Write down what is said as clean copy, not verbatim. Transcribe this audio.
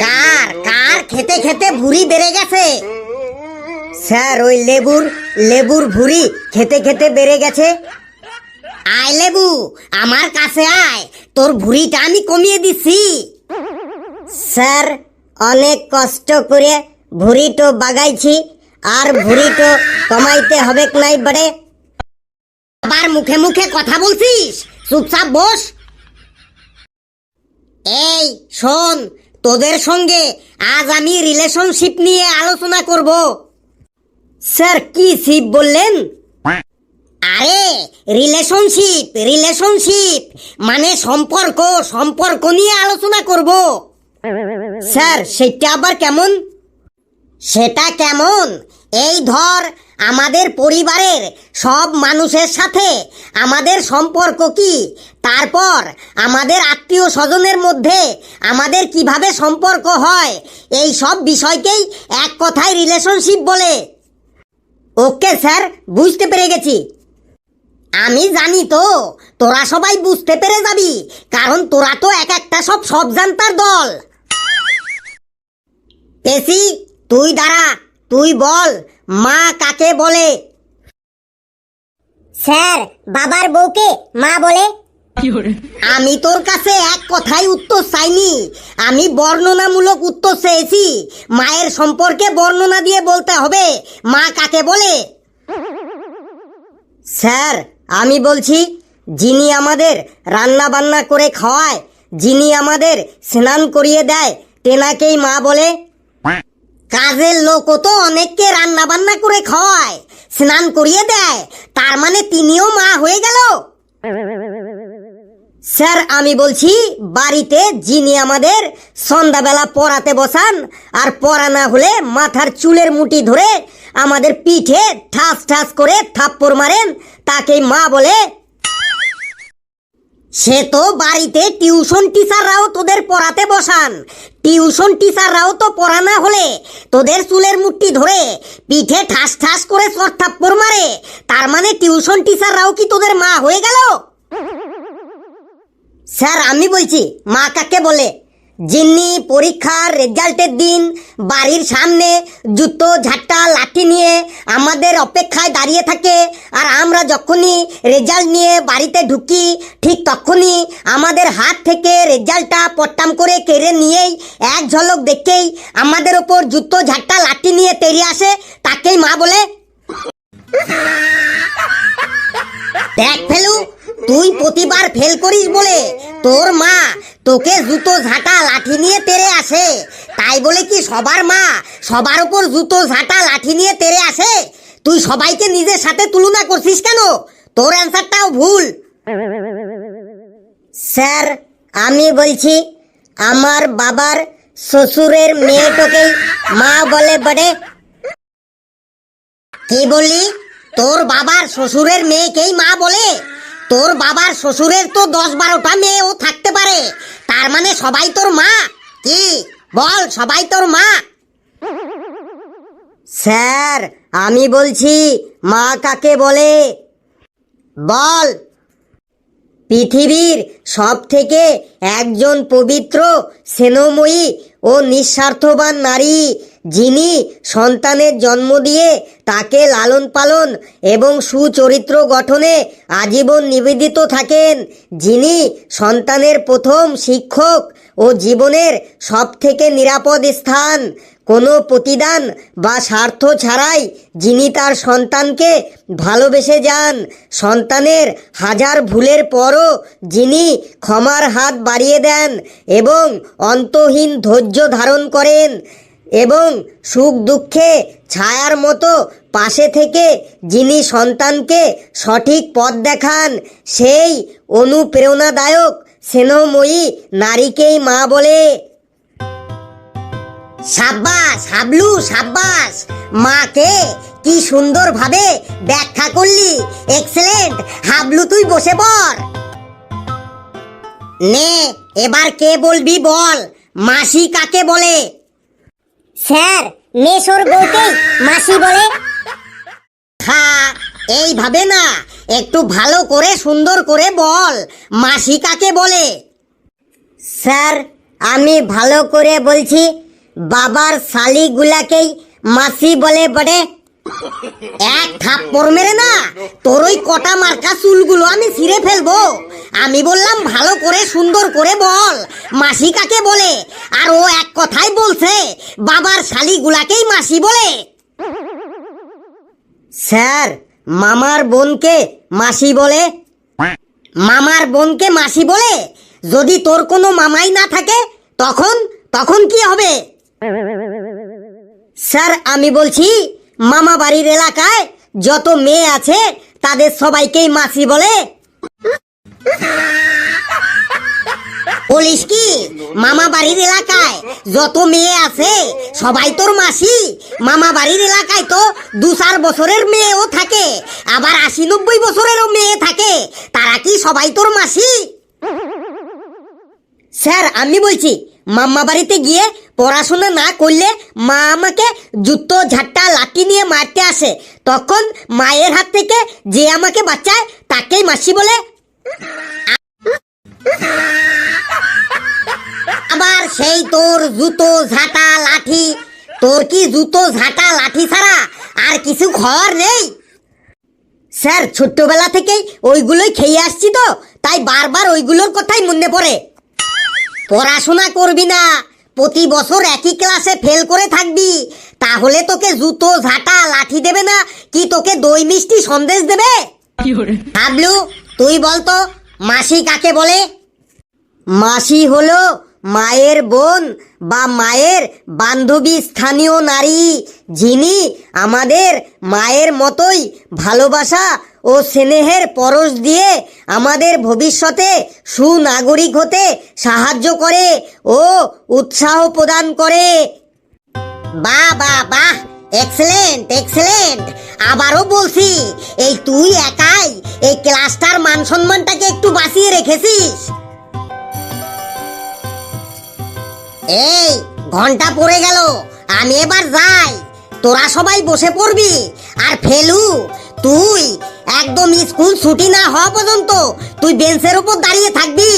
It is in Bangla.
কার কার খেতে খেতে ভুঁড়ি বেড়ে গেছে? স্যার ওই লেবুর ভুঁড়ি খেতে খেতে বেড়ে গেছে। আয় লেবু, আমার কাছে আয়, তোর ভুঁড়িটা আমি কমিয়ে দিচ্ছি। স্যার অনেক কষ্ট করে ভুঁড়িটো বাগাইছি, আর ভুঁড়িটো কমাইতে হবে নাই বড়ে। আবার মুখে মুখে কথা বলছিস, চুপচাপ বস। এই শোন, তোদের সঙ্গে আজ আমি রিলেশনশিপ নিয়ে আলোচনা করব। স্যার কি শিপ বললেন? আরে রিলেশনশিপ মানে সম্পর্ক নিয়ে আলোচনা করব। স্যার সেটা আবার কেমন? সেটা কেমন, এই ধর আমাদের পরিবারের সব মানুষের সাথে আমাদের সম্পর্ক কি, তারপর আমাদের আত্মীয় স্বজনের মধ্যে আমাদের কিভাবে সম্পর্ক হয়, এই সব বিষয়কেই এক কথায় রিলেশনশিপ বলে। ওকে স্যার, বুঝতে পেরে গেছি। আমি জানি তো তোরা সবাই বুঝতে পেরে যাবি, কারণ তোরা তো এক একটা সব জানতার দল। পেশি তুই দাঁড়া, তুই বল মা কাকে বলে? স্যার বাবার বউকে মা বলে। আমি তোর কাছে এক কথাই উত্তর চাইনি, আমি বর্ণনামূলক উত্তর চেয়েছি। মায়ের সম্পর্কে বর্ণনা দিয়ে বলতে হবে মা কাকে বলে। স্যার আমি বলছি, যিনি আমাদের রান্না বান্না করে খাওয়ায়, যিনি আমাদের স্নান করিয়ে দেয়, তেনাকেই মা বলে। কাজের লোকও তো অনেককে রান্না বান্না করে খাওয়ায়, স্নান করিয়ে দেয়, তার মানে তিনিও মা হয়ে গেল। স্যার আমি বলছি, বাড়িতে যিনি আমাদের সন্ধ্যাবেলা পড়াতে বসান, আর পড়া না হলে মাথার চুলের মুঠি ধরে আমাদের পিঠে ঠাস ঠাস করে থাপ্পড় মারেন, তাকেই মা বলে। সে তো বাড়িতে টিউশন টিচাররাও তোদের পড়াতে বসান, টিউশন টিচাররাও তো পড়া না হলে তোদের চুলের মুঠি ধরে পিঠে ঠাস ঠাস করে চড় থাপ্পড় মারে, তার মানে টিউশন টিচাররাও কি তোদের মা হয়ে গেল? স্যার আমি বলছি, মা কাকে বলে? যিনি পরীক্ষার রেজাল্টের দিন বাড়ির সামনে জুতো ঝাঁটা লাঠি নিয়ে আমাদের অপেক্ষায় দাঁড়িয়ে থাকে, আর আমরা যখনই রেজাল্ট নিয়ে বাড়িতে ঢুকি ঠিক তখনই আমাদের হাত থেকে রেজাল্টটা পট্টাম করে কেড়ে নিয়েই এক ঝলক দেখেই আমাদের ওপর জুতো ঝাঁটা লাঠি নিয়ে তেড়ে আসে, তাকেই মা বলে। দেখ ফেলু, তুই প্রতিবার ফেল করিস বলে তোর মা তোকে জুতো ঝাঁটা লাঠি নিয়ে তেড়ে আসে, তাই বলে কি সবার মা সবার উপর জুতো ঝাঁটা লাঠি নিয়ে তেড়ে আসে? তুই সবাইকে নিজের সাথে তুলনা করছিস কেন? তোর অ্যান্সারটাও ভুল। স্যার আমি বলছি, আমার বাবার শ্বশুরের মেয়েটাকেই মা বলে বটে। কি বললি? তোর বাবার শ্বশুরের মেয়েকেই মা বলে? তোর বাবার শ্বশুরের তো 10-12টা মেয়েও থাকতে পারে, তার মানে সবাই তোর মা? কি বল, সবাই তোর মা? স্যার আমি বলছি, মা কাকে বলে বল? পৃথিবীর সব থেকে একজন পবিত্র, স্নেহময়ী ও নিঃস্বার্থবান নারী, যিনি সন্তানের জন্ম দিয়ে তাকে লালন পালন এবং সুচরিত্র গঠনে আজীবন নিবেদিত থাকেন, যিনি সন্তানের প্রথম শিক্ষক ও জীবনের সব থেকে নিরাপদ স্থান, কোনো প্রতিদান বা স্বার্থ ছাড়াই যিনি তার সন্তানকে ভালোবেসে যান, সন্তানের হাজার ভুলের পরও যিনি ক্ষমার হাত বাড়িয়ে দেন এবং অন্তহীন ধৈর্য ধারণ করেন, এবং সুখ দুঃখে ছায়ার মতো পাশে থেকে যিনি সন্তানকে সঠিক পথ দেখান, সেই অনুপ্রেরণাদায়ক স্নেহময়ী নারীকেই মা বলে। সাব্বাস হাবলু, সাব্বাস, মাকে কি সুন্দরভাবে ব্যাখ্যা করলি, এক্সেলেন্ট হাবলু, তুই বসে পড়। নে এবার কে বলবি বল, মাসি কাকে বলে? স্যার মেশোর বউকেই মাসি বলে। হ্যাঁ এইভাবে না, একটু ভালো করে সুন্দর করে বল, মাসি কাকে বলে? স্যার আমি ভালো করে বলছি, বাবার শালিগুলাকেই মাসি বলে বটে। এক থাপ্পড় মেরে না তোর ওই কটা মার্কা চুলগুলো আমি ছিঁড়ে ফেলবো। আমি বললাম ভালো করে সুন্দর করে বল মাসি কাকে বলে, আর ও এক কথাই বলছে বাবার শালিগুলাকেই মাসি বলে। স্যার, মামার বোনকে মাসি বলে। মামার বোনকে মাসি বলে? যদি তোর কোনো মামাই না থাকে তখন তখন কি হবে? স্যার, আমি বলছি মামা বাড়ির এলাকায় যত মেয়ে আছে তাদের সবাইকেই মাসি বলে। বলিস কি মামা বাড়ির এলাকায় যত মেয়ে আছে সবাই তোর মাসি? মামা বাড়ির এলাকায় তো 2-4 বছরের মেয়েও থাকে, আবার 80-90 বছরেরও মেয়ে থাকে, তারা কি সবাই তোর মাসি? স্যার, আমি বলছি মাম্মা বাড়িতে গিয়ে পড়াশোনা না করলে মা আমাকে জুতো ঝাঁটা লাঠি নিয়ে মারতে আসে, তখন মায়ের হাত থেকে যে আমাকে বাঁচায় তাকেই মাসি বলে। আবার সেই তোর জুতো ঝাঁটা লাঠি, তোর কি জুতো ঝাঁটা লাঠি ছাড়া আর কিছু খাওয়ার নেই? স্যার, ছোট্টবেলা থেকেই ওইগুলোই খেয়ে আসছি তো, তাই বারবার ওইগুলোর কথাই মনে পড়ে। পড়াশোনা করবি না, প্রতি বছর একই ক্লাসে ফেল করে থাকবি, তাহলে তোকে জুতো ঝাঁটা লাঠি দেবে না কি তোকে দই মিষ্টি সন্দেশ দেবে? হাবলু, তুই বলতো মাসি কাকে বলে? মাসি হলো মায়ের বোন বা মায়ের বান্ধবী, স্থানীয় নারী, যিনি আমাদের মায়ের মতোই ভালোবাসা ও স্নেহের পরশ দিয়ে আমাদের ভবিষ্যতে সুনাগরিক হতে সাহায্য করে ও উৎসাহ প্রদান করে। বাহ বাহ বাহ, এক্সেলেন্ট এক্সেলেন্ট। আবারও বলছি, এই তুই একাই এই ক্লাসটার মান সম্মানটাকে একটু বাঁচিয়ে রেখেছিস। এই ঘন্টা পড়ে গেল, আমি এবার যাই, তোরা সবাই বসে পড়বি। আর ফেলু, তুই একদম স্কুল ছুটি না হওয়া পর্যন্ত তুই বেঞ্চের উপর দাঁড়িয়ে থাকবি।